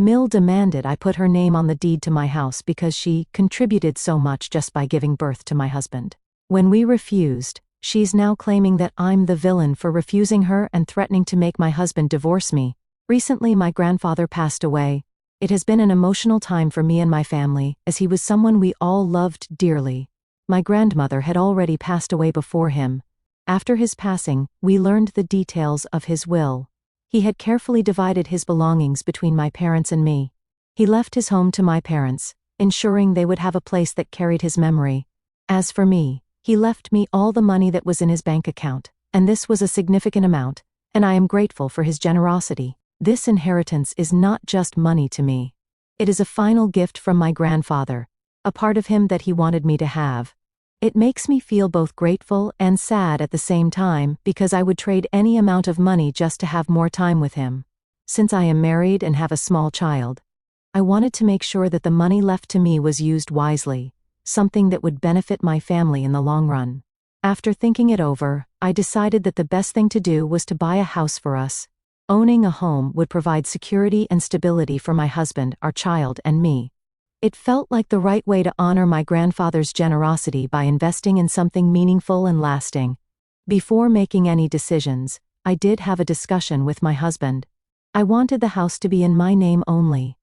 Mill demanded I put her name on the deed to my house because she contributed so much just by giving birth to my husband. When we refused, she's now claiming that I'm the villain for refusing her and threatening to make my husband divorce me. Recently, my grandfather passed away. It has been an emotional time for me and my family, as he was someone we all loved dearly. My grandmother had already passed away before him. After his passing, we learned the details of his will. He had carefully divided his belongings between my parents and me. He left his home to my parents, ensuring they would have a place that carried his memory. As for me, he left me all the money that was in his bank account, and this was a significant amount, and I am grateful for his generosity. This inheritance is not just money to me. It is a final gift from my grandfather, a part of him that he wanted me to have. It makes me feel both grateful and sad at the same time because I would trade any amount of money just to have more time with him. Since I am married and have a small child, I wanted to make sure that the money left to me was used wisely, something that would benefit my family in the long run. After thinking it over, I decided that the best thing to do was to buy a house for us. Owning a home would provide security and stability for my husband, our child, and me. It felt like the right way to honor my grandfather's generosity by investing in something meaningful and lasting. Before making any decisions, I did have a discussion with my husband. I wanted the house to be in my name only.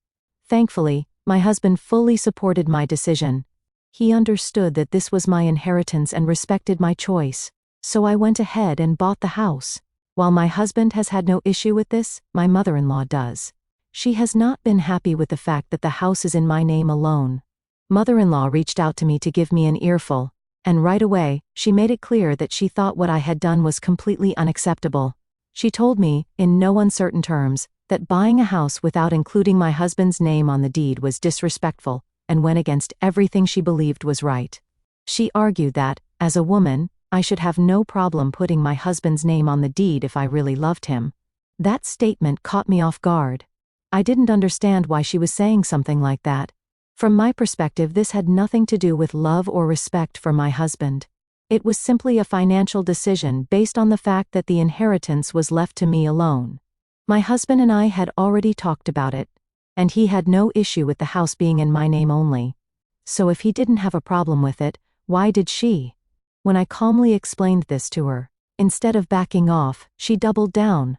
Thankfully, my husband fully supported my decision. He understood that this was my inheritance and respected my choice, so I went ahead and bought the house. While my husband has had no issue with this, my mother-in-law does. She has not been happy with the fact that the house is in my name alone. Mother-in-law reached out to me to give me an earful, and right away, she made it clear that she thought what I had done was completely unacceptable. She told me, in no uncertain terms, that buying a house without including my husband's name on the deed was disrespectful and went against everything she believed was right. She argued that, as a woman, I should have no problem putting my husband's name on the deed if I really loved him. That statement caught me off guard. I didn't understand why she was saying something like that. From my perspective, this had nothing to do with love or respect for my husband. It was simply a financial decision based on the fact that the inheritance was left to me alone. My husband and I had already talked about it, and he had no issue with the house being in my name only. So if he didn't have a problem with it, why did she? When I calmly explained this to her, instead of backing off, she doubled down.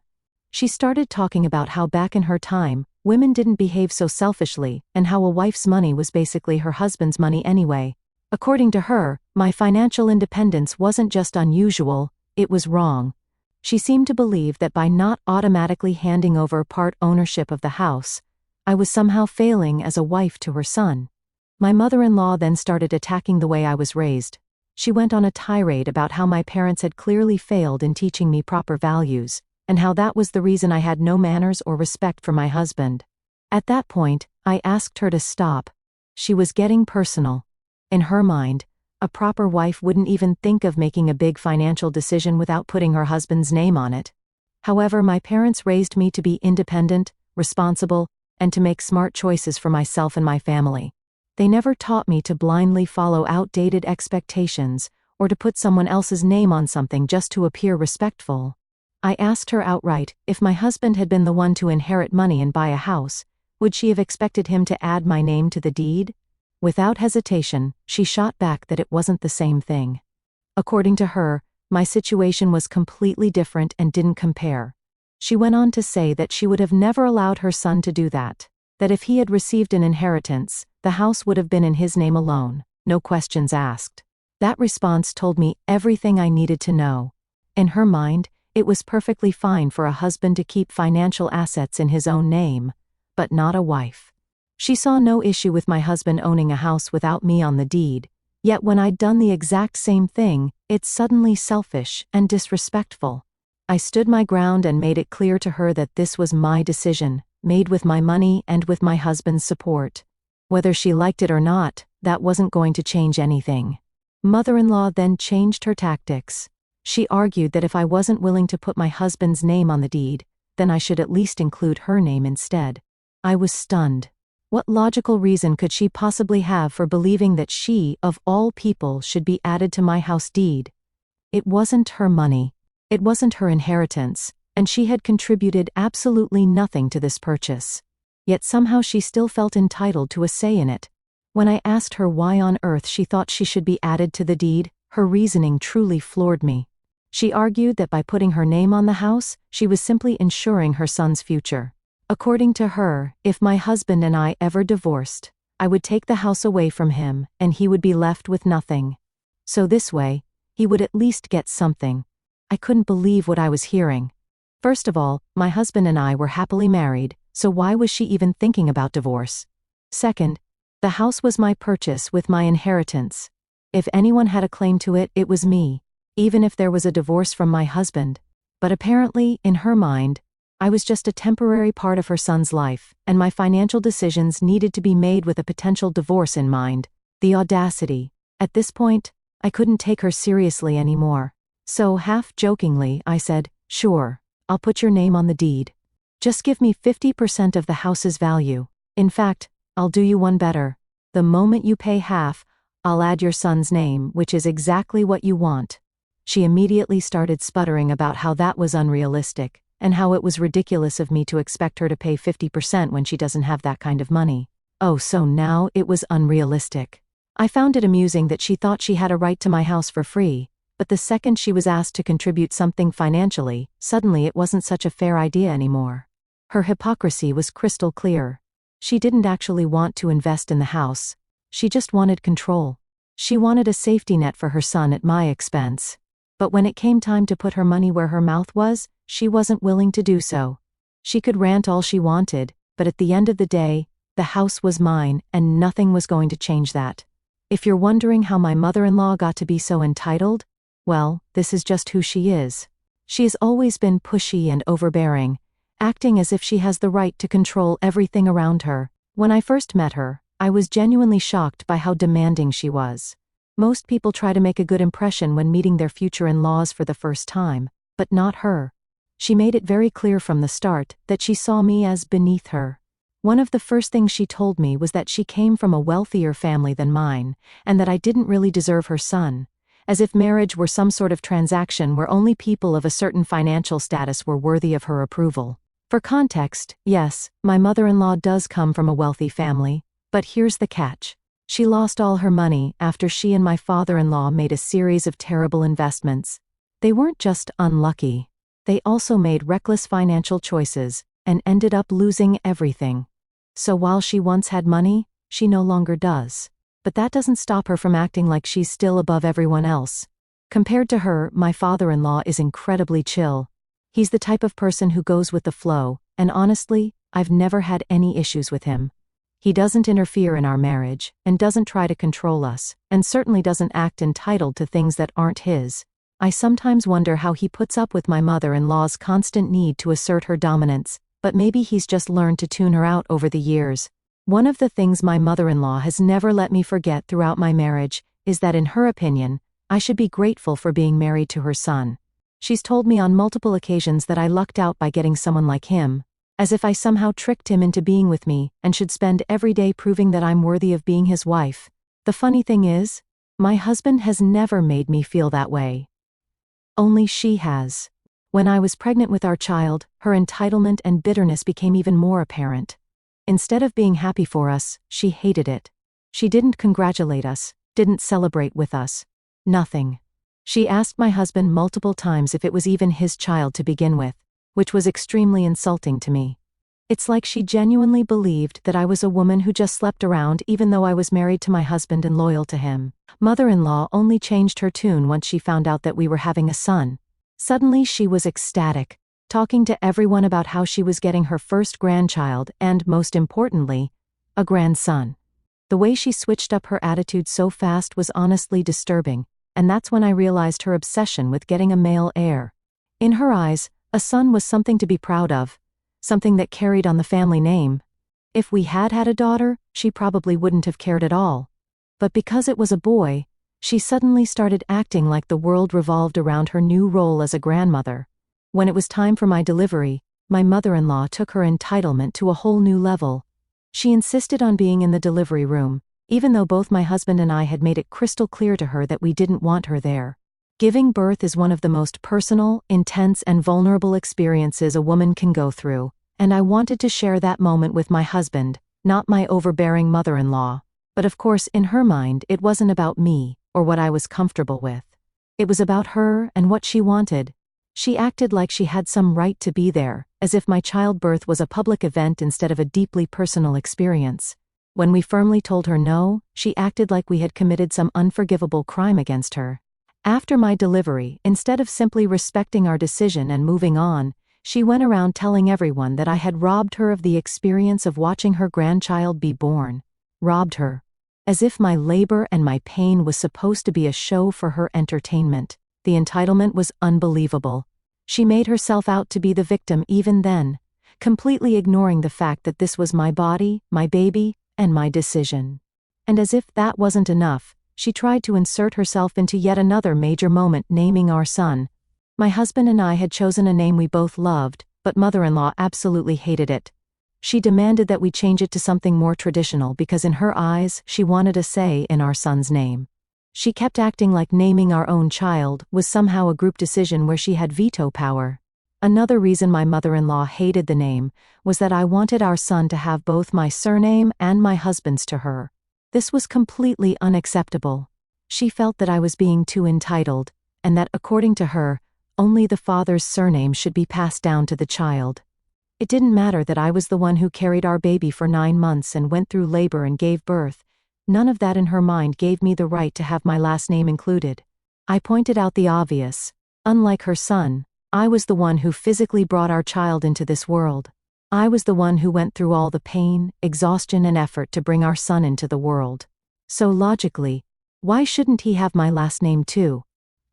She started talking about how back in her time, women didn't behave so selfishly, and how a wife's money was basically her husband's money anyway. According to her, my financial independence wasn't just unusual, it was wrong. She seemed to believe that by not automatically handing over part ownership of the house, I was somehow failing as a wife to her son. My mother-in-law then started attacking the way I was raised. She went on a tirade about how my parents had clearly failed in teaching me proper values, and how that was the reason I had no manners or respect for my husband. At that point, I asked her to stop. She was getting personal. In her mind, a proper wife wouldn't even think of making a big financial decision without putting her husband's name on it. However, my parents raised me to be independent, responsible, and to make smart choices for myself and my family. They never taught me to blindly follow outdated expectations or to put someone else's name on something just to appear respectful. I asked her outright, if my husband had been the one to inherit money and buy a house, would she have expected him to add my name to the deed? Without hesitation, she shot back that it wasn't the same thing. According to her, my situation was completely different and didn't compare. She went on to say that she would have never allowed her son to do that if he had received an inheritance, the house would have been in his name alone, no questions asked. That response told me everything I needed to know. In her mind, it was perfectly fine for a husband to keep financial assets in his own name, but not a wife. She saw no issue with my husband owning a house without me on the deed, yet when I'd done the exact same thing, it's suddenly selfish and disrespectful. I stood my ground and made it clear to her that this was my decision, made with my money and with my husband's support. Whether she liked it or not, that wasn't going to change anything. Mother-in-law then changed her tactics. She argued that if I wasn't willing to put my husband's name on the deed, then I should at least include her name instead. I was stunned. What logical reason could she possibly have for believing that she, of all people, should be added to my house deed? It wasn't her money. It wasn't her inheritance, and she had contributed absolutely nothing to this purchase. yet somehow she still felt entitled to a say in it. When I asked her why on earth she thought she should be added to the deed, her reasoning truly floored me. She argued that by putting her name on the house, she was simply ensuring her son's future. According to her, if my husband and I ever divorced, I would take the house away from him, and he would be left with nothing. So this way, he would at least get something. I couldn't believe what I was hearing. First of all, my husband and I were happily married, so why was she even thinking about divorce? Second, the house was my purchase with my inheritance. If anyone had a claim to it, it was me, even if there was a divorce from my husband. But apparently, in her mind, I was just a temporary part of her son's life, and my financial decisions needed to be made with a potential divorce in mind. The audacity. At this point, I couldn't take her seriously anymore. So half-jokingly, I said, "Sure, I'll put your name on the deed. Just give me 50% of the house's value. In fact, I'll do you one better. The moment you pay half, I'll add your son's name, which is exactly what you want." She immediately started sputtering about how that was unrealistic, and how it was ridiculous of me to expect her to pay 50% when she doesn't have that kind of money. Oh, so now it was unrealistic. I found it amusing that she thought she had a right to my house for free, but the second she was asked to contribute something financially, suddenly it wasn't such a fair idea anymore. Her hypocrisy was crystal clear. She didn't actually want to invest in the house. She just wanted control. She wanted a safety net for her son at my expense. But when it came time to put her money where her mouth was, she wasn't willing to do so. She could rant all she wanted, but at the end of the day, the house was mine, and nothing was going to change that. If you're wondering how my mother-in-law got to be so entitled, well, this is just who she is. She has always been pushy and overbearing, acting as if she has the right to control everything around her. When I first met her, I was genuinely shocked by how demanding she was. Most people try to make a good impression when meeting their future in-laws for the first time, but not her. She made it very clear from the start that she saw me as beneath her. One of the first things she told me was that she came from a wealthier family than mine, and that I didn't really deserve her son, as if marriage were some sort of transaction where only people of a certain financial status were worthy of her approval. For context, yes, my mother-in-law does come from a wealthy family, but here's the catch. She lost all her money after she and my father-in-law made a series of terrible investments. They weren't just unlucky. They also made reckless financial choices, and ended up losing everything. So while she once had money, she no longer does. But that doesn't stop her from acting like she's still above everyone else. Compared to her, my father-in-law is incredibly chill. He's the type of person who goes with the flow, and honestly, I've never had any issues with him. He doesn't interfere in our marriage, and doesn't try to control us, and certainly doesn't act entitled to things that aren't his. I sometimes wonder how he puts up with my mother-in-law's constant need to assert her dominance, but maybe he's just learned to tune her out over the years. One of the things my mother-in-law has never let me forget throughout my marriage is that in her opinion, I should be grateful for being married to her son. She's told me on multiple occasions that I lucked out by getting someone like him, as if I somehow tricked him into being with me and should spend every day proving that I'm worthy of being his wife. The funny thing is, my husband has never made me feel that way. Only she has. When I was pregnant with our child, her entitlement and bitterness became even more apparent. Instead of being happy for us, she hated it. She didn't congratulate us, didn't celebrate with us. Nothing. She asked my husband multiple times if it was even his child to begin with, which was extremely insulting to me. It's like she genuinely believed that I was a woman who just slept around even though I was married to my husband and loyal to him. Mother-in-law only changed her tune once she found out that we were having a son. Suddenly she was ecstatic, talking to everyone about how she was getting her first grandchild and, most importantly, a grandson. The way she switched up her attitude so fast was honestly disturbing, and that's when I realized her obsession with getting a male heir. In her eyes, a son was something to be proud of, something that carried on the family name. If we had had a daughter, she probably wouldn't have cared at all. But because it was a boy, she suddenly started acting like the world revolved around her new role as a grandmother. When it was time for my delivery, my mother-in-law took her entitlement to a whole new level. She insisted on being in the delivery room, even though both my husband and I had made it crystal clear to her that we didn't want her there. Giving birth is one of the most personal, intense, and vulnerable experiences a woman can go through, And I wanted to share that moment with my husband, not my overbearing mother-in-law. But of course, in her mind, it wasn't about me, or what I was comfortable with. It was about her and what she wanted. She acted like she had some right to be there, as if my childbirth was a public event instead of a deeply personal experience. When we firmly told her no, she acted like we had committed some unforgivable crime against her. After my delivery, instead of simply respecting our decision and moving on, she went around telling everyone that I had robbed her of the experience of watching her grandchild be born. Robbed her. As if my labor and my pain was supposed to be a show for her entertainment. The entitlement was unbelievable. She made herself out to be the victim even then, completely ignoring the fact that this was my body, my baby, and my decision. And as if that wasn't enough, she tried to insert herself into yet another major moment, naming our son. My husband and I had chosen a name we both loved, but mother-in-law absolutely hated it. She demanded that we change it to something more traditional because in her eyes, she wanted a say in our son's name. She kept acting like naming our own child was somehow a group decision where she had veto power. Another reason my mother-in-law hated the name was that I wanted our son to have both my surname and my husband's to her. This was completely unacceptable. She felt that I was being too entitled, and that according to her, only the father's surname should be passed down to the child. It didn't matter that I was the one who carried our baby for 9 months and went through labor and gave birth. None of that in her mind gave me the right to have my last name included. I pointed out the obvious. Unlike her son, I was the one who physically brought our child into this world. I was the one who went through all the pain, exhaustion, and effort to bring our son into the world. So logically, why shouldn't he have my last name too?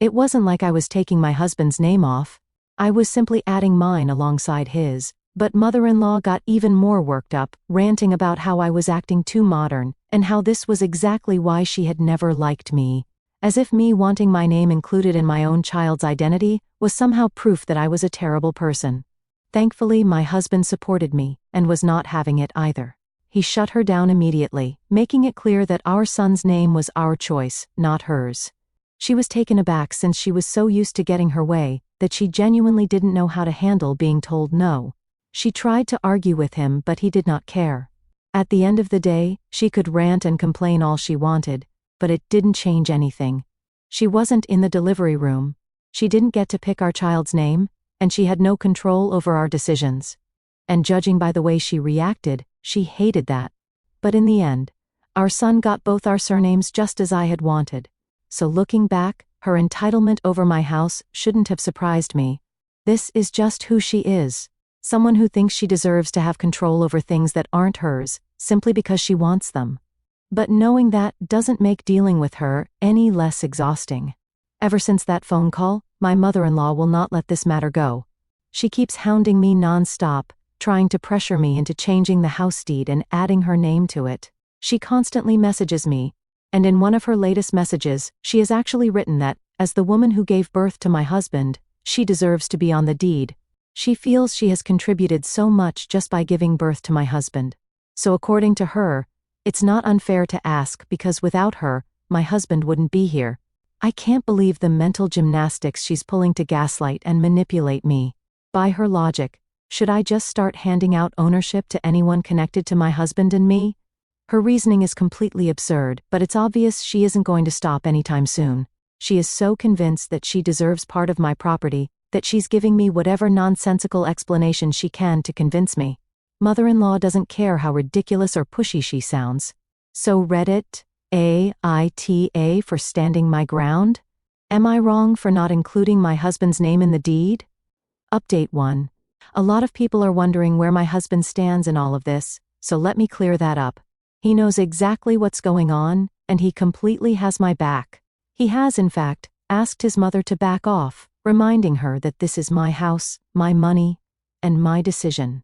It wasn't like I was taking my husband's name off. I was simply adding mine alongside his. But mother-in-law got even more worked up, ranting about how I was acting too modern, and how this was exactly why she had never liked me. As if me wanting my name included in my own child's identity was somehow proof that I was a terrible person. Thankfully, my husband supported me, and was not having it either. He shut her down immediately, making it clear that our son's name was our choice, not hers. She was taken aback since she was so used to getting her way, that she genuinely didn't know how to handle being told no. She tried to argue with him, but he did not care. At the end of the day, she could rant and complain all she wanted, but it didn't change anything. She wasn't in the delivery room. She didn't get to pick our child's name, and she had no control over our decisions. And judging by the way she reacted, she hated that. But in the end, our son got both our surnames just as I had wanted. So looking back, her entitlement over my house shouldn't have surprised me. This is just who she is. Someone who thinks she deserves to have control over things that aren't hers, simply because she wants them. But knowing that doesn't make dealing with her any less exhausting. Ever since that phone call, my mother-in-law will not let this matter go. She keeps hounding me non-stop, trying to pressure me into changing the house deed and adding her name to it. She constantly messages me, and in one of her latest messages, she has actually written that, as the woman who gave birth to my husband, she deserves to be on the deed. She feels she has contributed so much just by giving birth to my husband. So according to her, it's not unfair to ask because without her, my husband wouldn't be here. I can't believe the mental gymnastics she's pulling to gaslight and manipulate me. By her logic, should I just start handing out ownership to anyone connected to my husband and me? Her reasoning is completely absurd, but it's obvious she isn't going to stop anytime soon. She is so convinced that she deserves part of my property, that she's giving me whatever nonsensical explanation she can to convince me. Mother-in-law doesn't care how ridiculous or pushy she sounds. So Reddit, AITA for standing my ground? Am I wrong for not including my husband's name in the deed? Update 1. A lot of people are wondering where my husband stands in all of this, so let me clear that up. He knows exactly what's going on, and he completely has my back. He has, in fact, asked his mother to back off, reminding her that this is my house, my money, and my decision.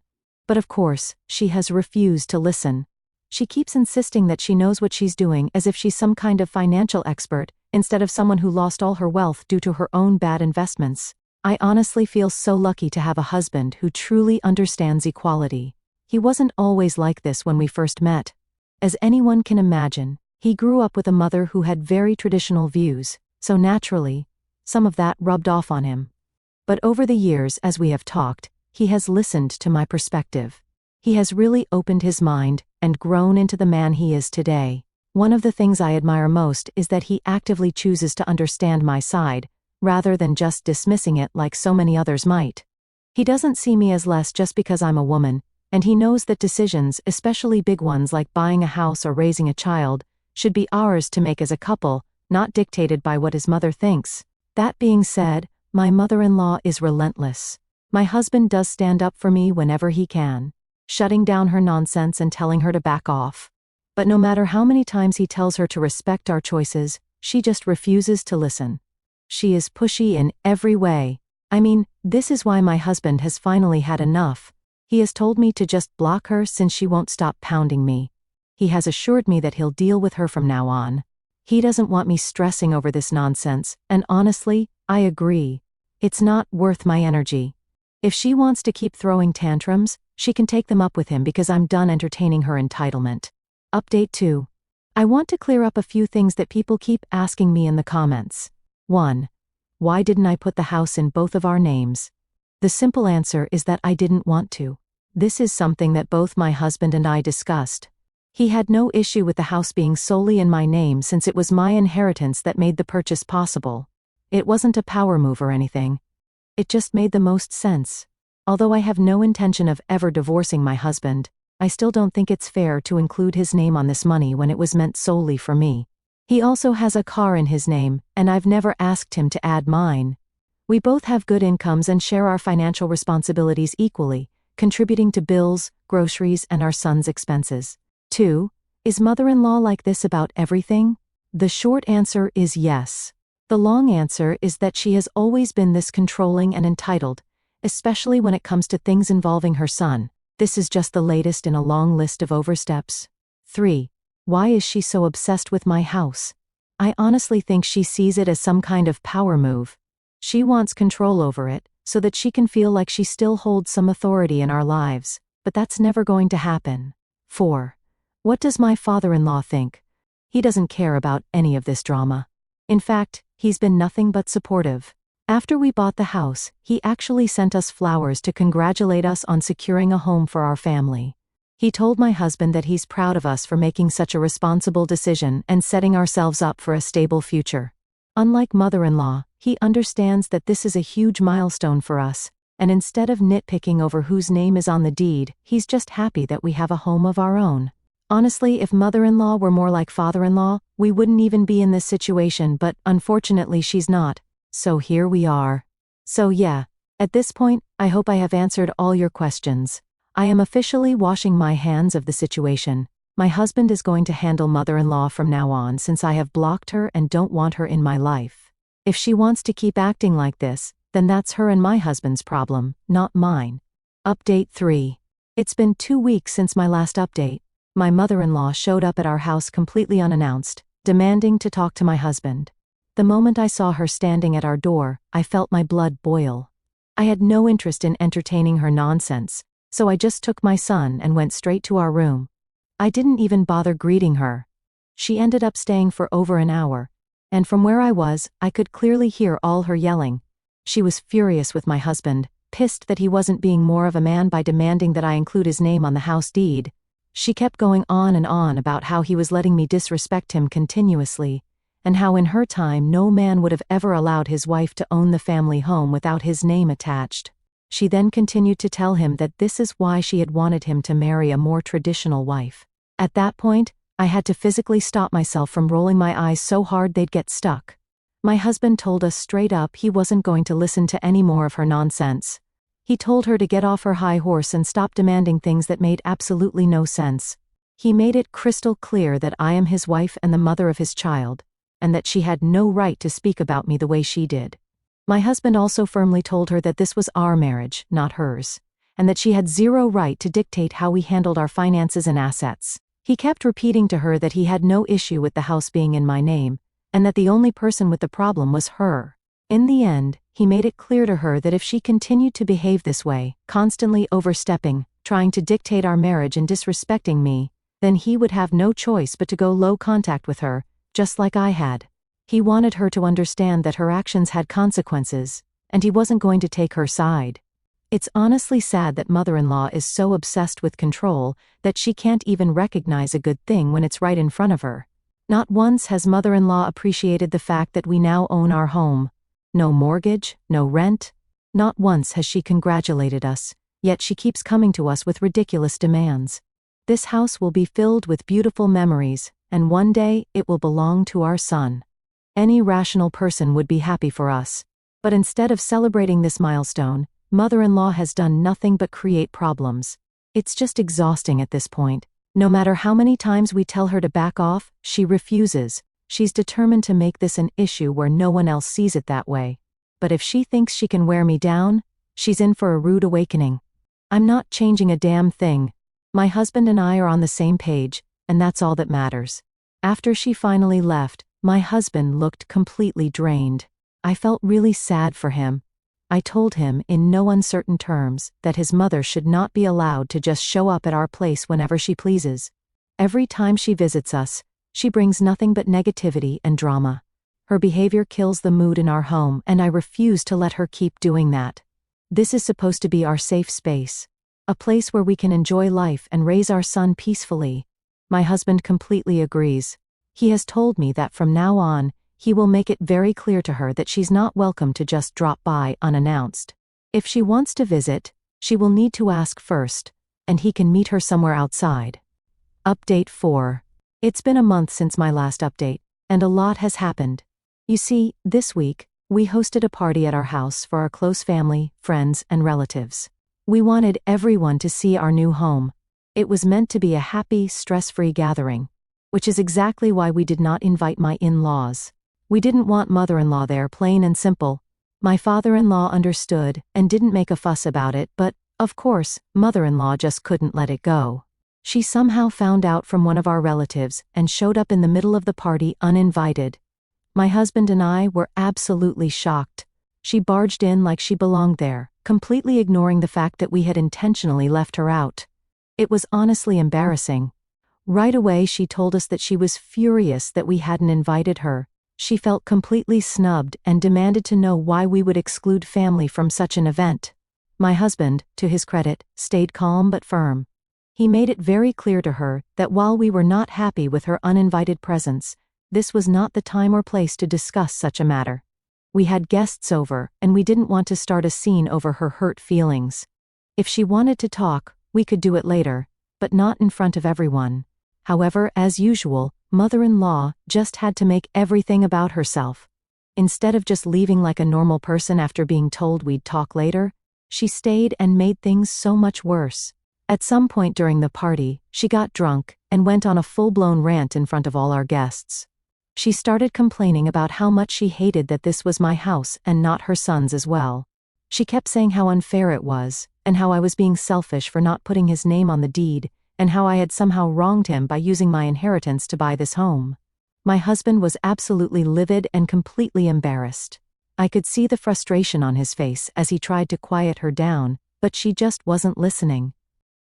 But of course, she has refused to listen. She keeps insisting that she knows what she's doing as if she's some kind of financial expert, instead of someone who lost all her wealth due to her own bad investments. I honestly feel so lucky to have a husband who truly understands equality. He wasn't always like this when we first met. As anyone can imagine, he grew up with a mother who had very traditional views, so naturally, some of that rubbed off on him. But over the years, as we have talked, he has listened to my perspective. He has really opened his mind and grown into the man he is today. One of the things I admire most is that he actively chooses to understand my side, rather than just dismissing it like so many others might. He doesn't see me as less just because I'm a woman, and he knows that decisions, especially big ones like buying a house or raising a child, should be ours to make as a couple, not dictated by what his mother thinks. That being said, my mother-in-law is relentless. My husband does stand up for me whenever he can, shutting down her nonsense and telling her to back off. But no matter how many times he tells her to respect our choices, she just refuses to listen. She is pushy in every way. I mean, this is why my husband has finally had enough. He has told me to just block her since she won't stop pounding me. He has assured me that he'll deal with her from now on. He doesn't want me stressing over this nonsense, and honestly, I agree. It's not worth my energy. If she wants to keep throwing tantrums, she can take them up with him because I'm done entertaining her entitlement. Update 2. I want to clear up a few things that people keep asking me in the comments. 1. Why didn't I put the house in both of our names? The simple answer is that I didn't want to. This is something that both my husband and I discussed. He had no issue with the house being solely in my name since it was my inheritance that made the purchase possible. It wasn't a power move or anything. It just made the most sense. Although I have no intention of ever divorcing my husband, I still don't think it's fair to include his name on this money when it was meant solely for me. He also has a car in his name, and I've never asked him to add mine. We both have good incomes and share our financial responsibilities equally, contributing to bills, groceries, and our son's expenses. 2. Is mother-in-law like this about everything? The short answer is yes. The long answer is that she has always been this controlling and entitled, especially when it comes to things involving her son. This is just the latest in a long list of oversteps. 3. Why is she so obsessed with my house? I honestly think she sees it as some kind of power move. She wants control over it, so that she can feel like she still holds some authority in our lives, but that's never going to happen. 4. What does my father-in-law think? He doesn't care about any of this drama. In fact, he's been nothing but supportive. After we bought the house, he actually sent us flowers to congratulate us on securing a home for our family. He told my husband that he's proud of us for making such a responsible decision and setting ourselves up for a stable future. Unlike mother-in-law, he understands that this is a huge milestone for us, and instead of nitpicking over whose name is on the deed, he's just happy that we have a home of our own. Honestly, if mother-in-law were more like father-in-law, we wouldn't even be in this situation, but unfortunately she's not. So here we are. So yeah, at this point, I hope I have answered all your questions. I am officially washing my hands of the situation. My husband is going to handle mother-in-law from now on since I have blocked her and don't want her in my life. If she wants to keep acting like this, then that's her and my husband's problem, not mine. Update 3. It's been 2 weeks since my last update. My mother-in-law showed up at our house completely unannounced, demanding to talk to my husband. The moment I saw her standing at our door, I felt my blood boil. I had no interest in entertaining her nonsense, so I just took my son and went straight to our room. I didn't even bother greeting her. She ended up staying for over an hour, and from where I was, I could clearly hear all her yelling. She was furious with my husband, pissed that he wasn't being more of a man by demanding that I include his name on the house deed. She kept going on and on about how he was letting me disrespect him continuously, and how in her time no man would have ever allowed his wife to own the family home without his name attached. She then continued to tell him that this is why she had wanted him to marry a more traditional wife. At that point, I had to physically stop myself from rolling my eyes so hard they'd get stuck. My husband told us straight up he wasn't going to listen to any more of her nonsense. He told her to get off her high horse and stop demanding things that made absolutely no sense. He made it crystal clear that I am his wife and the mother of his child, and that she had no right to speak about me the way she did. My husband also firmly told her that this was our marriage, not hers, and that she had zero right to dictate how we handled our finances and assets. He kept repeating to her that he had no issue with the house being in my name, and that the only person with the problem was her. In the end, he made it clear to her that if she continued to behave this way, constantly overstepping, trying to dictate our marriage and disrespecting me, then he would have no choice but to go low contact with her, just like I had. He wanted her to understand that her actions had consequences, and he wasn't going to take her side. It's honestly sad that mother-in-law is so obsessed with control that she can't even recognize a good thing when it's right in front of her. Not once has mother-in-law appreciated the fact that we now own our home. No mortgage, no rent. Not once has she congratulated us, yet she keeps coming to us with ridiculous demands. This house will be filled with beautiful memories, and one day it will belong to our son. Any rational person would be happy for us. But instead of celebrating this milestone, mother-in-law has done nothing but create problems. It's just exhausting at this point. No matter how many times we tell her to back off, she refuses. She's determined to make this an issue where no one else sees it that way. But if she thinks she can wear me down, she's in for a rude awakening. I'm not changing a damn thing. My husband and I are on the same page, and that's all that matters. After she finally left, my husband looked completely drained. I felt really sad for him. I told him, in no uncertain terms, that his mother should not be allowed to just show up at our place whenever she pleases. Every time she visits us, she brings nothing but negativity and drama. Her behavior kills the mood in our home, and I refuse to let her keep doing that. This is supposed to be our safe space. A place where we can enjoy life and raise our son peacefully. My husband completely agrees. He has told me that from now on, he will make it very clear to her that she's not welcome to just drop by unannounced. If she wants to visit, she will need to ask first, and he can meet her somewhere outside. Update 4. It's been a month since my last update, and a lot has happened. You see, this week, we hosted a party at our house for our close family, friends, and relatives. We wanted everyone to see our new home. It was meant to be a happy, stress-free gathering, which is exactly why we did not invite my in-laws. We didn't want mother-in-law there, plain and simple. My father-in-law understood and didn't make a fuss about it, but, of course, mother-in-law just couldn't let it go. She somehow found out from one of our relatives and showed up in the middle of the party uninvited. My husband and I were absolutely shocked. She barged in like she belonged there, completely ignoring the fact that we had intentionally left her out. It was honestly embarrassing. Right away she told us that she was furious that we hadn't invited her. She felt completely snubbed and demanded to know why we would exclude family from such an event. My husband, to his credit, stayed calm but firm. He made it very clear to her that while we were not happy with her uninvited presence, this was not the time or place to discuss such a matter. We had guests over, and we didn't want to start a scene over her hurt feelings. If she wanted to talk, we could do it later, but not in front of everyone. However, as usual, mother-in-law just had to make everything about herself. Instead of just leaving like a normal person after being told we'd talk later, she stayed and made things so much worse. At some point during the party, she got drunk and went on a full-blown rant in front of all our guests. She started complaining about how much she hated that this was my house and not her son's as well. She kept saying how unfair it was, and how I was being selfish for not putting his name on the deed, and how I had somehow wronged him by using my inheritance to buy this home. My husband was absolutely livid and completely embarrassed. I could see the frustration on his face as he tried to quiet her down, but she just wasn't listening.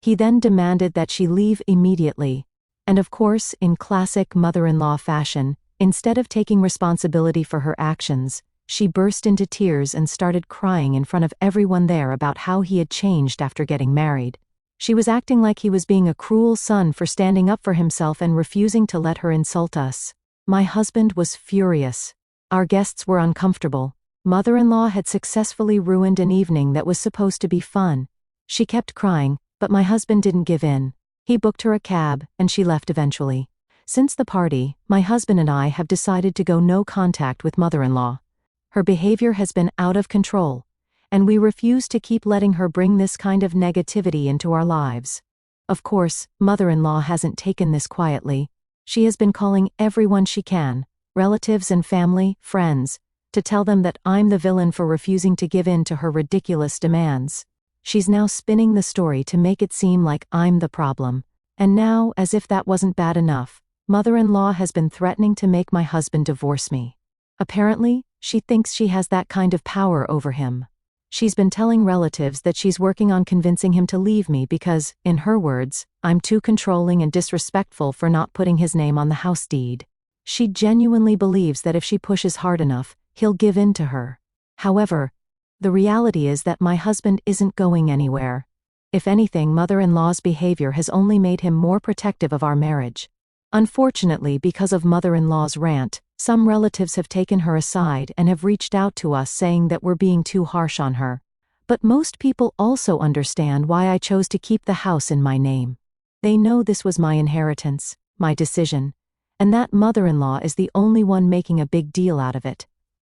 He then demanded that she leave immediately. And of course, in classic mother-in-law fashion, instead of taking responsibility for her actions, she burst into tears and started crying in front of everyone there about how he had changed after getting married. She was acting like he was being a cruel son for standing up for himself and refusing to let her insult us. My husband was furious. Our guests were uncomfortable. Mother-in-law had successfully ruined an evening that was supposed to be fun. She kept crying, but my husband didn't give in. He booked her a cab, and she left eventually. Since the party, my husband and I have decided to go no contact with mother-in-law. Her behavior has been out of control, and we refuse to keep letting her bring this kind of negativity into our lives. Of course, mother-in-law hasn't taken this quietly. She has been calling everyone she can, relatives and family, friends, to tell them that I'm the villain for refusing to give in to her ridiculous demands. She's now spinning the story to make it seem like I'm the problem. And now, as if that wasn't bad enough, mother-in-law has been threatening to make my husband divorce me. Apparently, she thinks she has that kind of power over him. She's been telling relatives that she's working on convincing him to leave me because, in her words, I'm too controlling and disrespectful for not putting his name on the house deed. She genuinely believes that if she pushes hard enough, he'll give in to her. However, The reality is that my husband isn't going anywhere. If anything, mother-in-law's behavior has only made him more protective of our marriage. Unfortunately, because of mother-in-law's rant, some relatives have taken her aside and have reached out to us saying that we're being too harsh on her. But most people also understand why I chose to keep the house in my name. They know this was my inheritance, my decision, and that mother-in-law is the only one making a big deal out of it.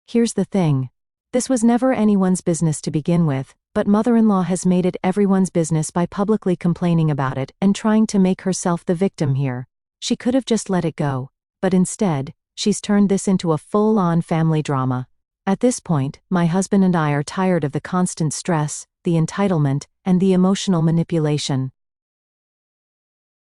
Here's the thing. This was never anyone's business to begin with, but mother-in-law has made it everyone's business by publicly complaining about it and trying to make herself the victim here. She could have just let it go, but instead, she's turned this into a full-on family drama. At this point, my husband and I are tired of the constant stress, the entitlement, and the emotional manipulation.